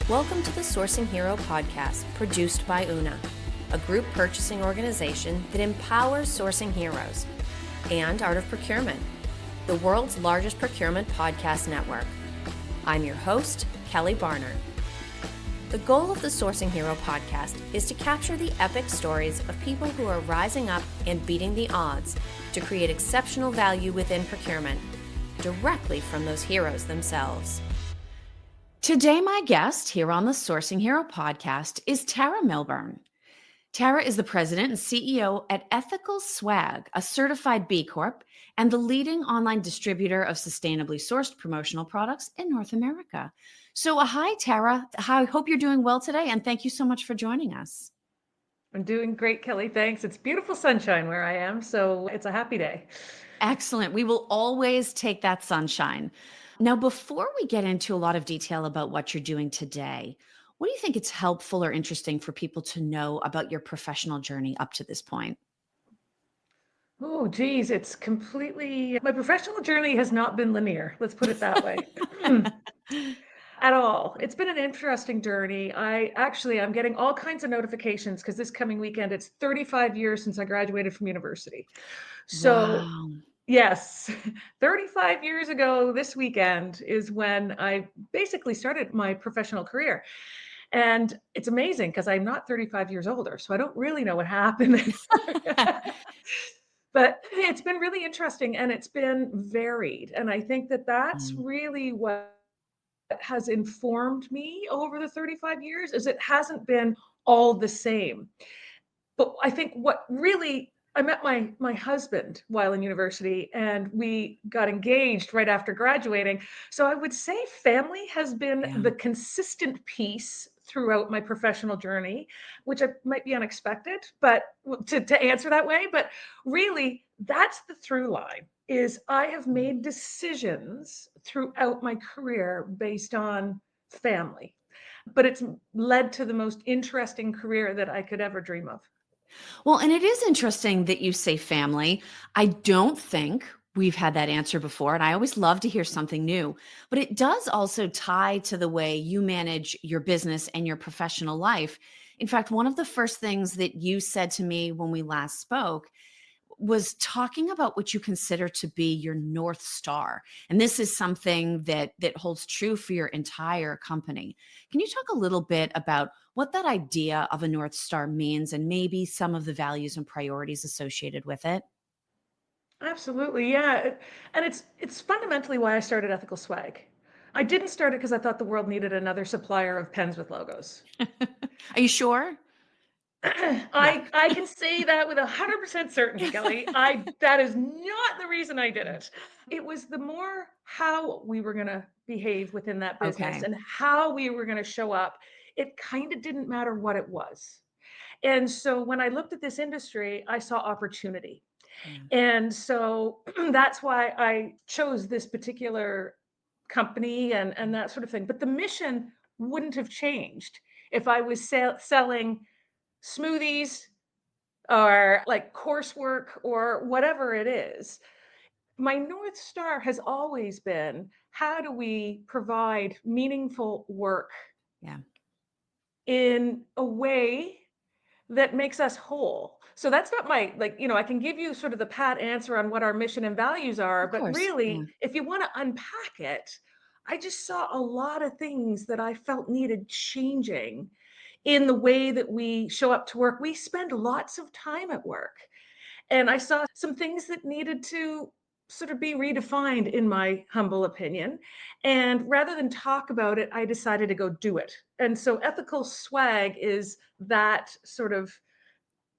Welcome to the Sourcing Hero podcast, produced by Una, a group purchasing organization that empowers sourcing heroes, and Art of Procurement, the world's largest procurement podcast network. I'm your host, Kelly Barner. The goal of the Sourcing Hero podcast is to capture the epic stories of people who are rising up and beating the odds to create exceptional value within procurement, directly from those heroes themselves. Today, my guest here on the Sourcing Hero podcast is Tara Milburn. Tara is the president and CEO at Ethical Swag, a certified B Corp, and the leading online distributor of sustainably sourced promotional products in North America. So, hi, Tara. I hope you're doing well today, and thank you so much for joining us. I'm doing great, Kelly. Thanks. It's beautiful sunshine where I am, so it's a happy day. Excellent. We will always take that sunshine. Now, before we get into a lot of detail about what you're doing today, what do you think it's helpful or interesting for people to know about your professional journey up to this point? Oh, geez, my professional journey has not been linear. Let's put it that way. At all. It's been an interesting journey. I'm getting all kinds of notifications because this coming weekend, it's 35 years since I graduated from university. So Wow. yes, 35 years ago this weekend is when I basically started my professional career. And it's amazing because I'm not 35 years older, so I don't really know what happened. But it's been really interesting and it's been varied. And I think that that's Mm, really what has informed me over the 35 years is it hasn't been all the same. But I think what really I met my husband while in university and we got engaged right after graduating. So I would say family has been yeah. the consistent piece throughout my professional journey, which might be unexpected, but to answer that way, but really that's the through line is I have Mm. made decisions throughout my career based on family. But it's led to the most interesting career that I could ever dream of. Well, and it is interesting that you say family. I don't think we've had that answer before, and I always love to hear something new. But it does also tie to the way you manage your business and your professional life. In fact, one of the first things that you said to me when we last spoke was talking about what you consider to be your North Star. And this is something that holds true for your entire company. Can you talk a little bit about what that idea of a North Star means and maybe some of the values and priorities associated with it? Absolutely, yeah. And it's fundamentally why I started Ethical Swag. I didn't start it because I thought the world needed another supplier of pens with logos. Are you sure? Yeah. I can say that with 100% certainty, Kelly. I That is not the reason I did it. It was the more how we were gonna behave within that business Okay. and how we were gonna show up. It kind of didn't matter what it was. And so when I looked at this industry, I saw opportunity. Yeah. And so that's why I chose this particular company and that sort of thing. But the mission wouldn't have changed if I was selling smoothies or like coursework or whatever it is. My North Star has always been how do we provide meaningful work Yeah. in a way that makes us whole. So that's not I can give you sort of the pat answer on what our mission and values are, Of but course. Yeah. really, if you want to unpack it, I just saw a lot of things that I felt needed changing in the way that we show up to work. We spend lots of time at work. And I saw some things that needed to sort of be redefined, in my humble opinion. And rather than talk about it, I decided to go do it. And so ethical swag is that sort of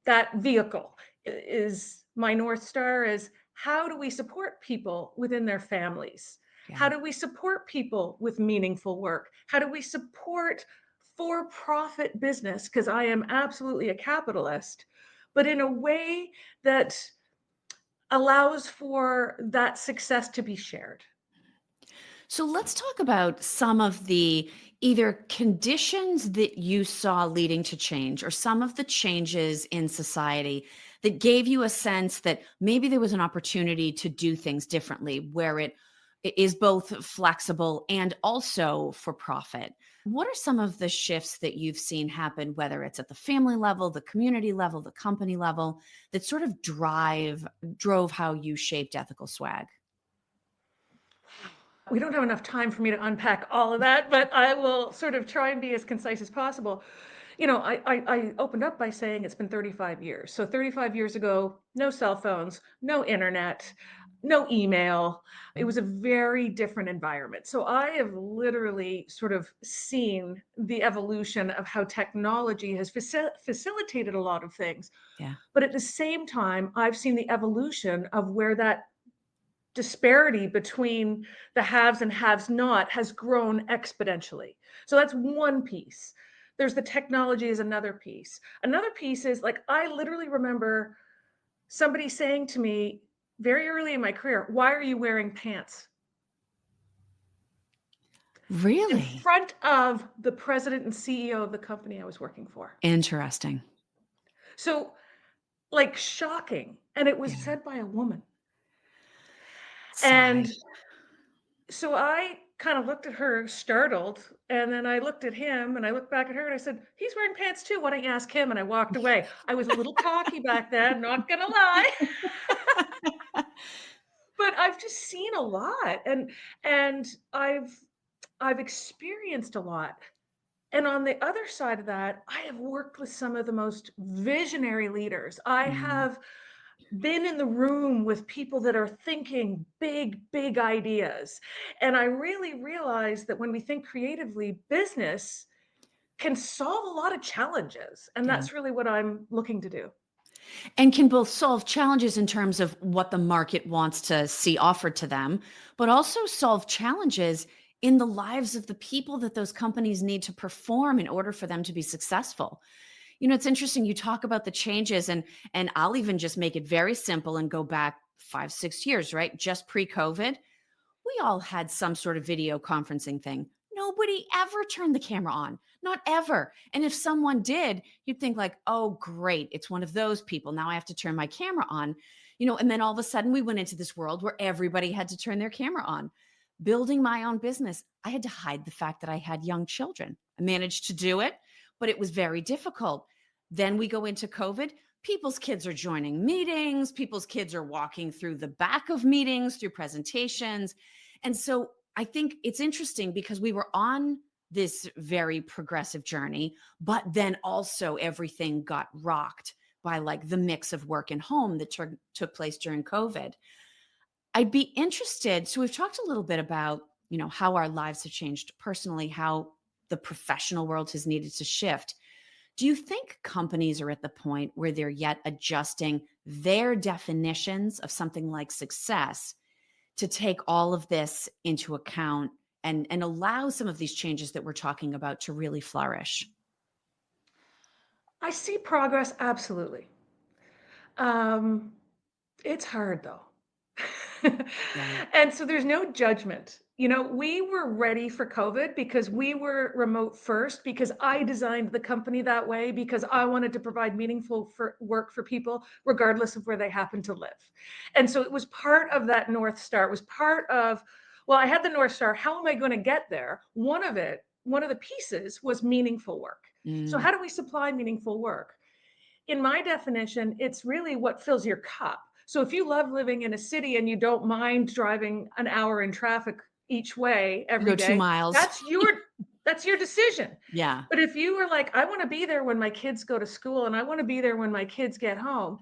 that vehicle is my North Star is how do we support people within their families? Yeah. How do we support people with meaningful work? How do we support for profit business? Because I am absolutely a capitalist, but in a way that allows for that success to be shared. So let's talk about some of the either conditions that you saw leading to change or some of the changes in society that gave you a sense that maybe there was an opportunity to do things differently, where it is both flexible and also for profit. What are some of the shifts that you've seen happen, whether it's at the family level, the community level, the company level, that sort of drove how you shaped ethical swag? We don't have enough time for me to unpack all of that, but I will sort of try and be as concise as possible. I opened up by saying it's been 35 years. So 35 years ago, no cell phones, no internet, no email. It was a very different environment. So I have literally sort of seen the evolution of how technology has facilitated a lot of things. Yeah. But at the same time, I've seen the evolution of where that disparity between the haves and haves not has grown exponentially. So that's one piece. There's the technology is another piece. Another piece is like I literally remember somebody saying to me very early in my career, "Why are you wearing pants?" In Really? front of the president and CEO of the company I was working for. Interesting. So like shocking. And it was Yeah. said by a woman. Sigh. And so I kind of looked at her startled, and then I looked at him, and I looked back at her, and I said, "He's wearing pants too. Why don't you ask him?" And I walked away. I was a little cocky back then, not gonna lie. But I've just seen a lot, and I've experienced a lot. And on the other side of that, I have worked with some of the most visionary leaders. I Mm, have been in the room with people that are thinking big, big ideas. And I really realized that when we think creatively, business can solve a lot of challenges. And yeah. that's really what I'm looking to do. And can both solve challenges in terms of what the market wants to see offered to them, but also solve challenges in the lives of the people that those companies need to perform in order for them to be successful. It's interesting you talk about the changes, and I'll even just make it very simple and go back 5, 6 years, right? Just pre-COVID, we all had some sort of video conferencing thing. Nobody ever turned the camera on, not ever. And if someone did, you'd think like, "Oh, great, it's one of those people. Now I have to turn my camera on." And then all of a sudden we went into this world where everybody had to turn their camera on. Building my own business, I had to hide the fact that I had young children. I managed to do it, but it was very difficult. Then we go into COVID. People's kids are joining meetings, people's kids are walking through the back of meetings, through presentations. And so I think it's interesting because we were on this very progressive journey, but then also everything got rocked by like the mix of work and home that took place during COVID. I'd be interested. So we've talked a little bit about, how our lives have changed personally, how the professional world has needed to shift. Do you think companies are at the point where they're yet adjusting their definitions of something like success to take all of this into account and allow some of these changes that we're talking about to really flourish? I see progress, absolutely. Um, it's hard though. Yeah. And so there's no judgment. We were ready for COVID because we were remote first, because I designed the company that way, because I wanted to provide meaningful work for people, regardless of where they happen to live. And so it was part of that North Star. It was part of, well, I had the North Star. How am I going to get there? One of the pieces was meaningful work. So Mm, how do we supply meaningful work? In my definition, it's really what fills your cup. So if you love living in a city and you don't mind driving an hour in traffic each way to every go two day, miles. that's your decision. Yeah. But if you were like, I want to be there when my kids go to school and I want to be there when my kids get home,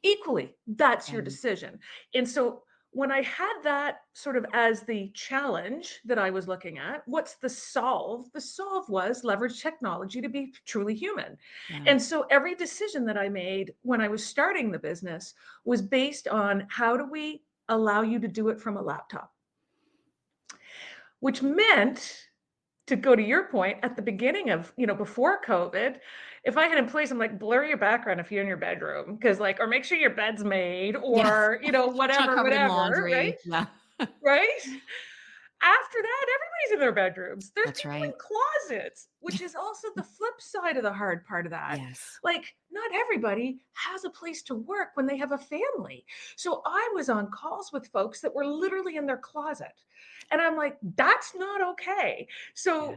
equally, that's your Yeah. decision. And so when I had that sort of as the challenge that I was looking at, what's the solve? The solve was leverage technology to be truly human. Yeah. And so every decision that I made when I was starting the business was based on how do we allow you to do it from a laptop, which meant, to go to your point, at the beginning of, before COVID, if I had employees, I'm like, blur your background if you're in your bedroom, because like, or make sure your bed's made, Yeah. or, It's not whatever, covered in whatever, right? laundry. Yeah. Right? After that, everybody's in their bedrooms. There's That's people right. in closets, which is also the flip side of the hard part of that. Yes. Like, not everybody has a place to work when they have a family. So I was on calls with folks that were literally in their closet. And I'm like, that's not okay. Yeah. So,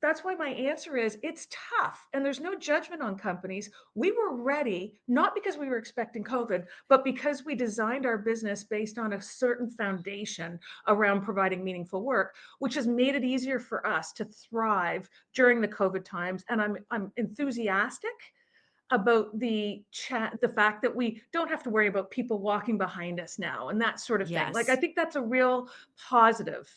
that's why my answer is it's tough and there's no judgment on companies. We were ready, not because we were expecting COVID, but because we designed our business based on a certain foundation around providing meaningful work, which has made it easier for us to thrive during the COVID times. And I'm enthusiastic about the fact that we don't have to worry about people walking behind us now and that sort of thing. Like, I Yes. think that's a real positive.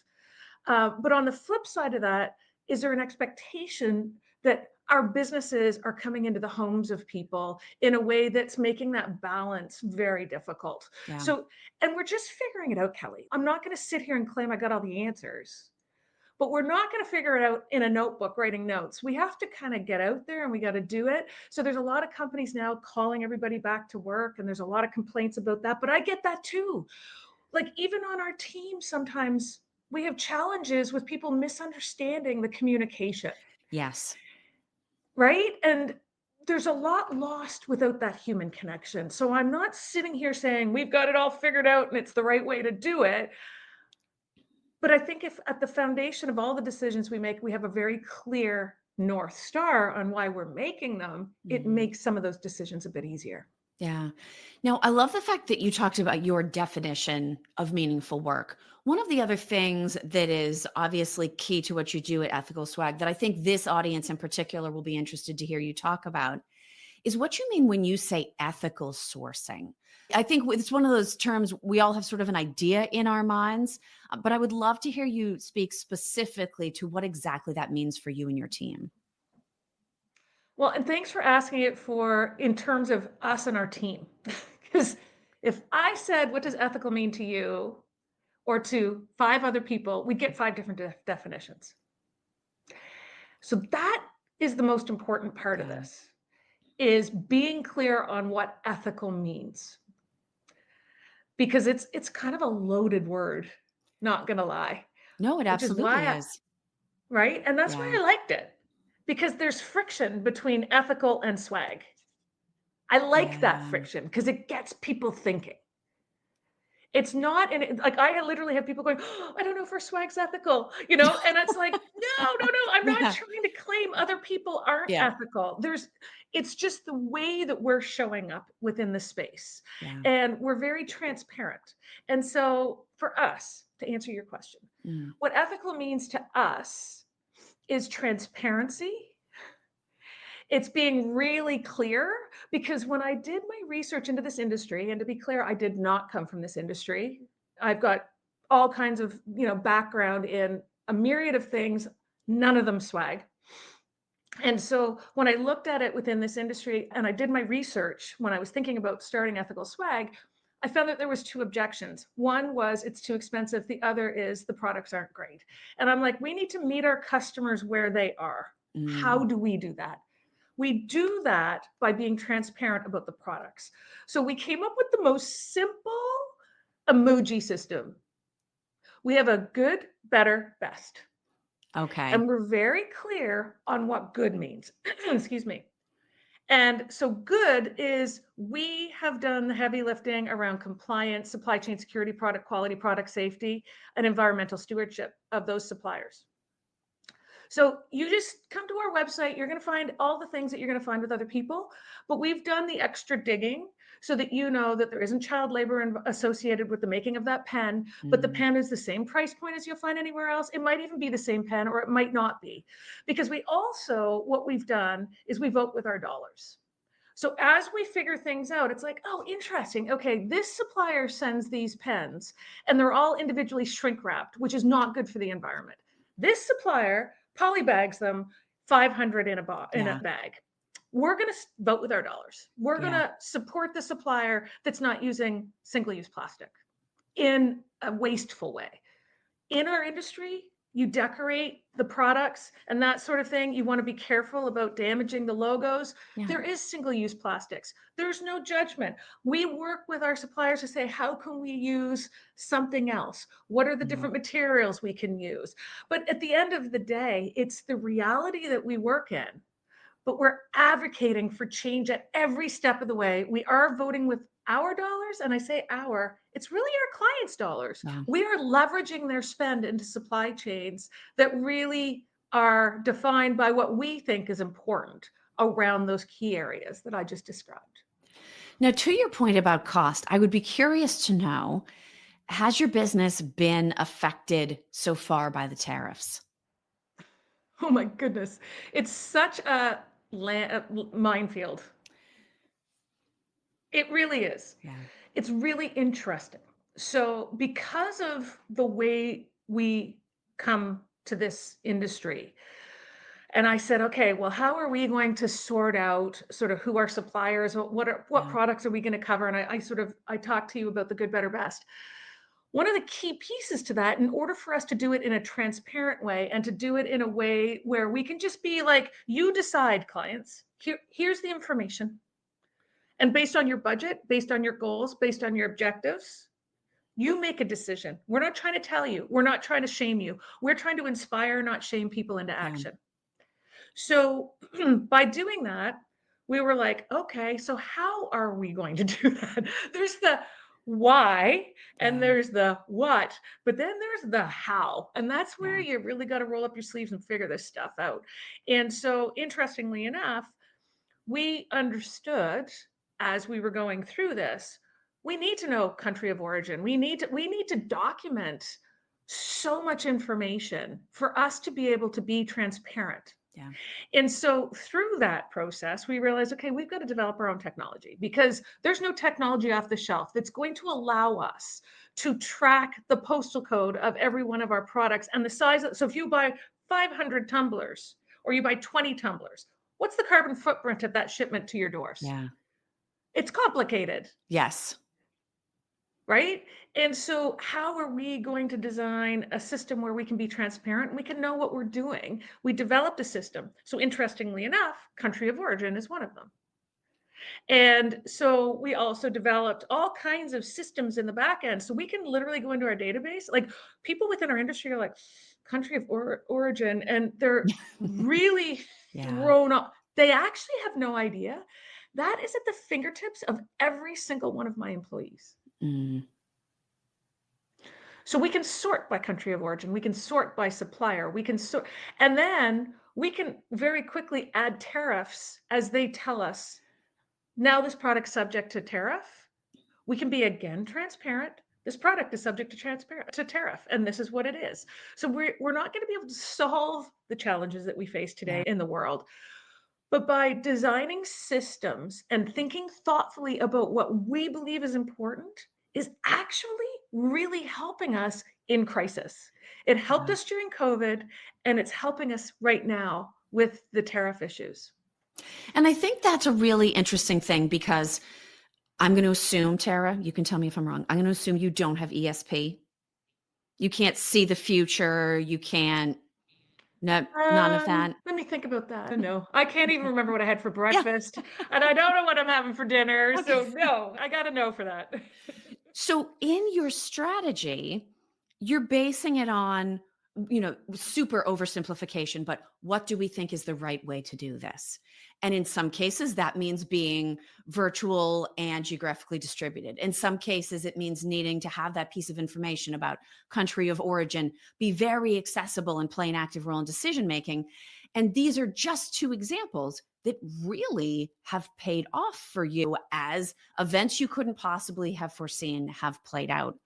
But on the flip side of that, is there an expectation that our businesses are coming into the homes of people in a way that's making that balance very difficult? Yeah. So, and we're just figuring it out, Kelly. I'm not going to sit here and claim I got all the answers, but we're not going to figure it out in a notebook writing notes. We have to kind of get out there and we got to do it. So there's a lot of companies now calling everybody back to work, and there's a lot of complaints about that, but I get that too. Like, even on our team, sometimes we have challenges with people misunderstanding the communication, Yes. right? And there's a lot lost without that human connection. So I'm not sitting here saying we've got it all figured out and it's the right way to do it. But I think if at the foundation of all the decisions we make, we have a very clear North Star on why we're making them, it Mhm. makes some of those decisions a bit easier. Yeah. Now, I love the fact that you talked about your definition of meaningful work. One of the other things that is obviously key to what you do at Ethical Swag that I think this audience in particular will be interested to hear you talk about is what you mean when you say ethical sourcing. I think it's one of those terms we all have sort of an idea in our minds, but I would love to hear you speak specifically to what exactly that means for you and your team. Well, and thanks for asking it for in terms of us and our team. Because if I said, what does ethical mean to you or to five other people, we'd get five different definitions. So that is the most important part of Yeah. this, is being clear on what ethical means. Because it's kind of a loaded word, not gonna lie, No, it which is absolutely why is. right? And that's why Yeah. I liked it, because there's friction between ethical and swag. I like that Yeah. friction because it gets people thinking. It's not, and like I literally have people going, oh, I don't know if our swag's ethical, and it's like, no, I'm not Yeah. trying to claim other people aren't Yeah. ethical. It's just the way that we're showing up within the space, Yeah. and we're very transparent. And so, for us, to answer your question, Mm. what ethical means to us is transparency. It's being really clear, because when I did my research into this industry, and to be clear, I did not come from this industry. I've got all kinds of, background in a myriad of things, none of them swag. And so when I looked at it within this industry and I did my research when I was thinking about starting Ethical Swag, I found that there was two objections. One was it's too expensive. The other is the products aren't great. And I'm like, we need to meet our customers where they are. How Mm. do we do that? We do that by being transparent about the products. So we came up with the most simple emoji system. We have a good, better, best. Okay. And we're very clear on what good means. Excuse me. And so good is we have done the heavy lifting around compliance, supply chain security, product quality, product safety, and environmental stewardship of those suppliers. So you just come to our website, you're going to find all the things that you're going to find with other people, but we've done the extra digging so that you know that there isn't child labor associated with the making of that pen, but the Mm. pen is the same price point as you'll find anywhere else. It might even be the same pen, or it might not be. Because what we've done is we vote with our dollars. So as we figure things out, it's like, oh, interesting. Okay, this supplier sends these pens and they're all individually shrink wrapped, which is not good for the environment. This supplier polybags them 500 in a Yeah. bag. We're going to vote with our dollars. We're going Yeah. to support the supplier that's not using single-use plastic in a wasteful way. In our industry, you decorate the products and that sort of thing. You want to be careful about damaging the logos. Yeah. There is single-use plastics. There's no judgment. We work with our suppliers to say, how can we use something else? What are the different materials we can use? But at the end of the day, it's the reality that we work in. But we're advocating for change at every step of the way. We are voting with our dollars, and I say our, it's really our clients' dollars. Yeah. We are leveraging their spend into supply chains that really are defined by what we think is important around those key areas that I just described. Now, to your point about cost, I would be curious to know, has your business been affected so far by the tariffs? Oh my goodness. It's such a minefield. It really is. Yeah. It's really interesting. So, because of the way we come to this industry, and I said, okay, well, how are we going to sort out sort of who our suppliers, what Yeah. products are we going to cover? And I talked to you about the good, better, best. One of the key pieces to that, in order for us to do it in a transparent way and to do it in a way where we can just be like, you decide, clients, here's the information. And based on your budget, based on your goals, based on your objectives, you make a decision. We're not trying to tell you. We're not trying to shame you. We're trying to inspire, not shame people into action. So by doing that, we were like, okay, so how are we going to do that? There's the why and there's the what, but then there's the how. And that's where you really got to roll up your sleeves and figure this stuff out. And so interestingly enough, we understood as we were going through this, we need to know country of origin. We need to document so much information for us to be able to be transparent. Yeah. And so through that process, we realized, okay, we've got to develop our own technology because there's no technology off the shelf that's going to allow us to track the postal code of every one of our products and the size. So if you buy 500 tumblers or you buy 20 tumblers, what's the carbon footprint of that shipment to your doors? Yeah. It's complicated. Yes. Right? And so how are we going to design a system where we can be transparent? We can know what we're doing. We developed a system. So interestingly enough, country of origin is one of them. And so we also developed all kinds of systems in the back end. So we can literally go into our database. Like people within our industry are like, country of origin, and they're really thrown off. They actually have no idea. That is at the fingertips of every single one of my employees. So we can sort by country of origin, we can sort by supplier, we can sort, and then we can very quickly add tariffs as they tell us, now this product's subject to tariff. We can be again transparent. This product is subject to tariff, and this is what it is. So we're not going to be able to solve the challenges that we face today in the world. But by designing systems and thinking thoughtfully about what we believe is important is actually really helping us in crisis. It helped us during COVID, and it's helping us right now with the tariff issues. And I think that's a really interesting thing because I'm going to assume, Tara, you can tell me if I'm wrong. I'm going to assume you don't have ESP. You can't see the future. You can't. No, none of that. Let me think about that. No, I can't even remember what I had for breakfast, and I don't know what I'm having for dinner. Okay. So no, I got to know for that. So in your strategy, you're basing it on, super oversimplification, but what do we think is the right way to do this? And in some cases, that means being virtual and geographically distributed. In some cases, it means needing to have that piece of information about country of origin be very accessible and play an active role in decision making. And these are just two examples that really have paid off for you as events you couldn't possibly have foreseen have played out.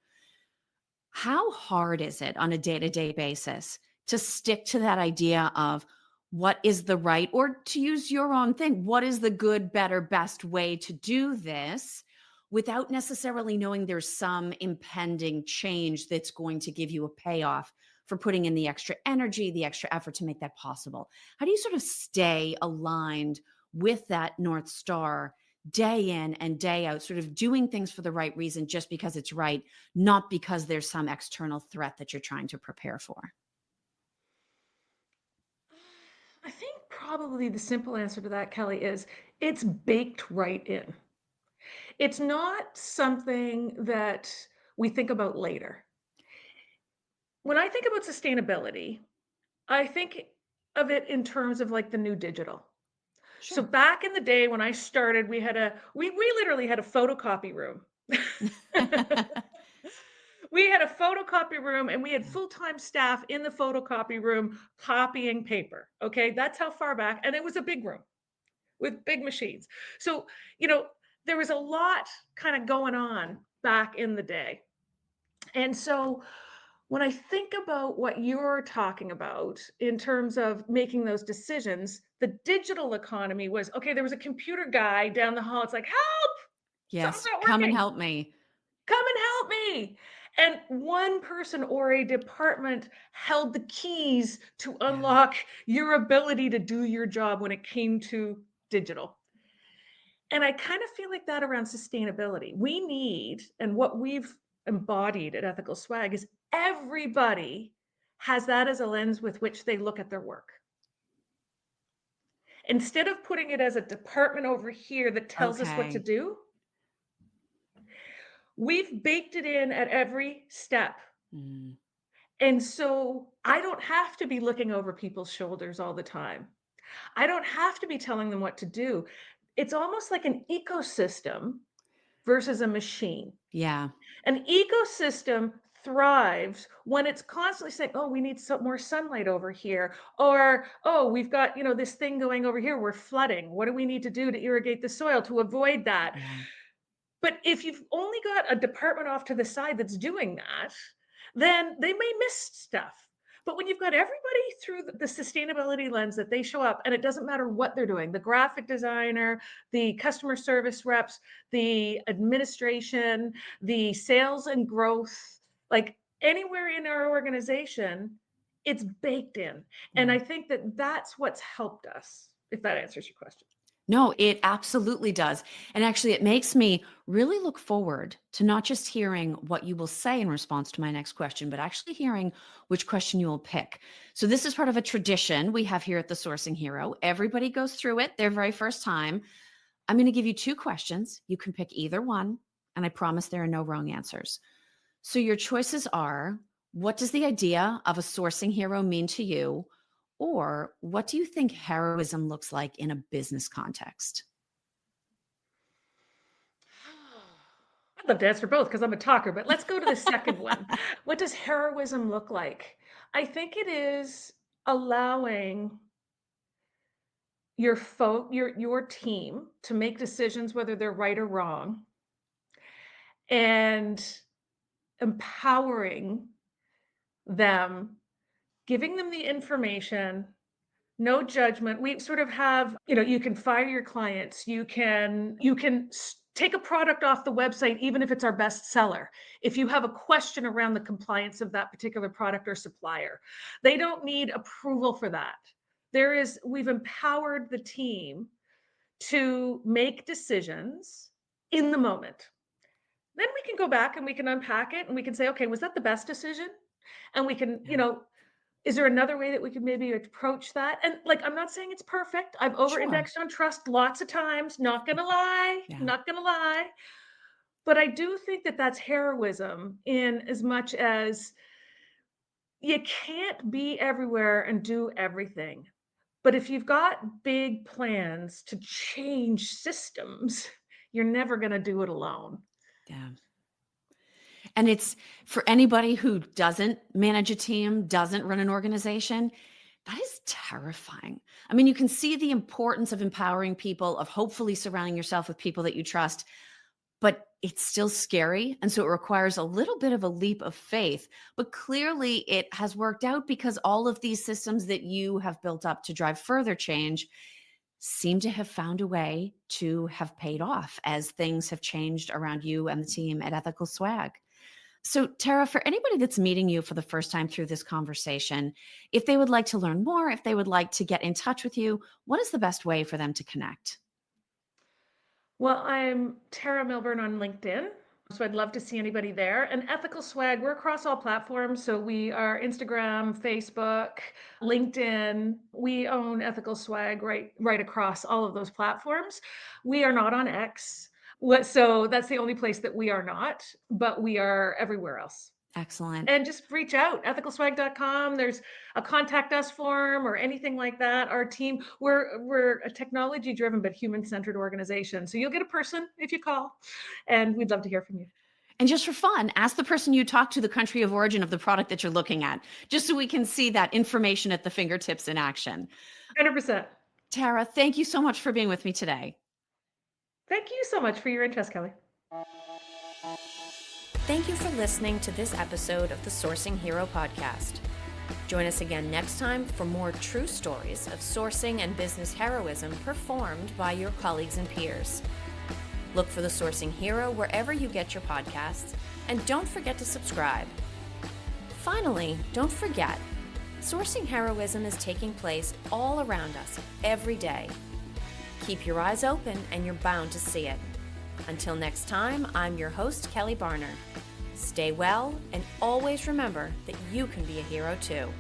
How hard is it on a day-to-day basis to stick to that idea of what is the right, or to use your own thing, what is the good, better, best way to do this without necessarily knowing there's some impending change that's going to give you a payoff for putting in the extra energy, the extra effort to make that possible? How do you sort of stay aligned with that North Star day in and day out, sort of doing things for the right reason just because it's right, not because there's some external threat that you're trying to prepare for? probably the simple answer to that, Kelly, is it's baked right in. It's not something that we think about later. When I think about sustainability, I think of it in terms of like the new digital. So Sure. back in the day when I started, we literally had a photocopy room. We had a photocopy room and we had Yeah. full-time staff in the photocopy room copying paper. Okay, that's how far back. And it was a big room with big machines. So, you know, there was a lot kind of going on back in the day. And so when I think about what you're talking about in terms of making those decisions, the digital economy was okay, there was a computer guy down the hall. It's like, help, something's Yes. not Come and working. help me. Come and help me. And one person or a department held the keys to Yeah. unlock your ability to do your job when it came to digital. And I kind of feel like that around sustainability. We need, and what we've embodied at Ethical Swag is everybody has that as a lens with which they look at their work. Instead of putting it as a department over here that tells us what to Okay. do, we've baked it in at every step. Mm. And so I don't have to be looking over people's shoulders all the time. I don't have to be telling them what to do. It's almost like an ecosystem versus a machine. Yeah. An ecosystem thrives when it's constantly saying, "Oh, we need some more sunlight over here," or "Oh, we've got, this thing going over here. We're flooding. What do we need to do to irrigate the soil to avoid that?" Yeah. But if you've only got a department off to the side that's doing that, then they may miss stuff. But when you've got everybody through the sustainability lens that they show up, and it doesn't matter what they're doing, the graphic designer, the customer service reps, the administration, the sales and growth, like anywhere in our organization, it's baked in. And Yeah. I think that that's what's helped us, if that answers your question. No, it absolutely does. And actually, it makes me really look forward to not just hearing what you will say in response to my next question, but actually hearing which question you will pick. So, this is part of a tradition we have here at the Sourcing Hero. Everybody goes through it their very first time. I'm going to give you two questions. You can pick either one. And I promise there are no wrong answers. So, your choices are: what does the idea of a sourcing hero mean to you? Or what do you think heroism looks like in a business context? I'd love to answer both because I'm a talker, but let's go to the second one. What does heroism look like? I think it is allowing your team to make decisions whether they're right or wrong and empowering them, giving them the information, no judgment. We sort of have, you can fire your clients. You can take a product off the website, even if it's our best seller. If you have a question around the compliance of that particular product or supplier, they don't need approval for that. We've empowered the team to make decisions in the moment. Then we can go back and we can unpack it and we can say, okay, was that the best decision? And we can, Yeah. is there another way that we could maybe approach that? And like, I'm not saying it's perfect. I've Sure. over-indexed on trust lots of times, not gonna lie, Yeah. not gonna lie. But I do think that that's heroism in as much as you can't be everywhere and do everything. But if you've got big plans to change systems, you're never gonna do it alone. Yeah. And it's for anybody who doesn't manage a team, doesn't run an organization, that is terrifying. I mean, you can see the importance of empowering people, of hopefully surrounding yourself with people that you trust, but it's still scary. And so it requires a little bit of a leap of faith. But clearly, it has worked out because all of these systems that you have built up to drive further change seem to have found a way to have paid off as things have changed around you and the team at Ethical Swag. So, Tara, for anybody that's meeting you for the first time through this conversation, if they would like to learn more, if they would like to get in touch with you, what is the best way for them to connect? Well, I'm Tara Milburn on LinkedIn. So I'd love to see anybody there. And Ethical Swag, we're across all platforms. So we are Instagram, Facebook, LinkedIn. We own Ethical Swag right across all of those platforms. We are not on X. So that's the only place that we are not, but we are everywhere else. Excellent. And just reach out, ethicalswag.com. There's a contact us form or anything like that. Our team, we're a technology driven but human centered organization. So you'll get a person if you call, and we'd love to hear from you. And just for fun, ask the person you talk to the country of origin of the product that you're looking at, just so we can see that information at the fingertips in action. 100%. Tara, thank you so much for being with me today. Thank you so much for your interest, Kelly. Thank you for listening to this episode of the Sourcing Hero podcast. Join us again next time for more true stories of sourcing and business heroism performed by your colleagues and peers. Look for the Sourcing Hero wherever you get your podcasts, and don't forget to subscribe. Finally, don't forget, sourcing heroism is taking place all around us every day. Keep your eyes open and you're bound to see it. Until next time, I'm your host, Kelly Barner. Stay well and always remember that you can be a hero too.